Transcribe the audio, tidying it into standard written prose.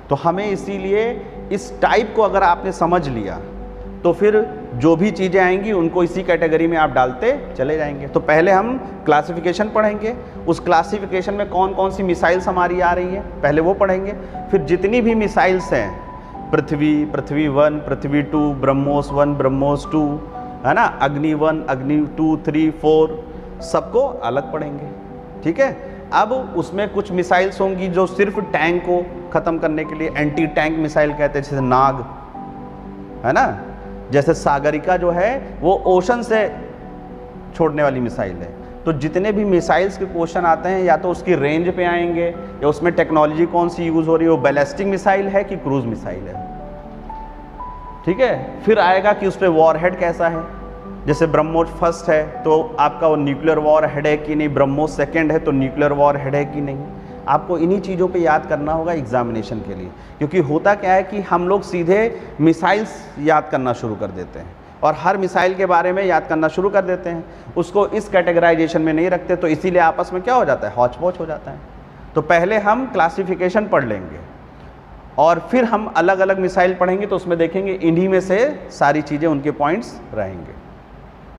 तो हमें इसीलिए इस टाइप को अगर आपने समझ लिया तो फिर जो भी चीज़ें आएंगी उनको इसी कैटेगरी में आप डालते चले जाएंगे। तो पहले हम क्लासिफिकेशन पढ़ेंगे, उस क्लासिफिकेशन में कौन कौन सी मिसाइल्स हमारी आ रही है पहले वो पढ़ेंगे। फिर जितनी भी मिसाइल्स हैं, पृथ्वी, पृथ्वी 1, पृथ्वी 2, ब्रह्मोस 1, ब्रह्मोस 2, है ना, अग्नि 1, अग्नि 2, 3, 4, सबको अलग पढ़ेंगे। ठीक है। अब उसमें कुछ मिसाइल्स होंगी जो सिर्फ टैंक को ख़त्म करने के लिए एंटी टैंक मिसाइल कहते हैं, जैसे नाग, है ना, जैसे सागरिका जो है वो ओशन से छोड़ने वाली मिसाइल है। तो जितने भी मिसाइल्स के क्वेश्चन आते हैं या तो उसकी रेंज पे आएंगे या उसमें टेक्नोलॉजी कौन सी यूज़ हो रही है, वो बैलिस्टिक मिसाइल है कि क्रूज मिसाइल है। ठीक है। फिर आएगा कि उस पर वॉरहेड कैसा है, जैसे ब्रह्मोस फर्स्ट है तो आपका वो न्यूक्लियर वॉर हेड है कि नहीं, ब्रह्मोस सेकंड है तो न्यूक्लियर वॉर हेड है कि नहीं। आपको इन्हीं चीज़ों पे याद करना होगा एग्जामिनेशन के लिए, क्योंकि होता क्या है कि हम लोग सीधे मिसाइल्स याद करना शुरू कर देते हैं और हर मिसाइल के बारे में याद करना शुरू कर देते हैं, उसको इस कैटेगराइजेशन में नहीं रखते, तो इसीलिए आपस में क्या हो जाता है, हौच पौच हो जाता है। तो पहले हम क्लासिफिकेशन पढ़ लेंगे और फिर हम अलग अलग मिसाइल पढ़ेंगे, तो उसमें देखेंगे इन्हीं में से सारी चीज़ें उनके पॉइंट्स रहेंगे।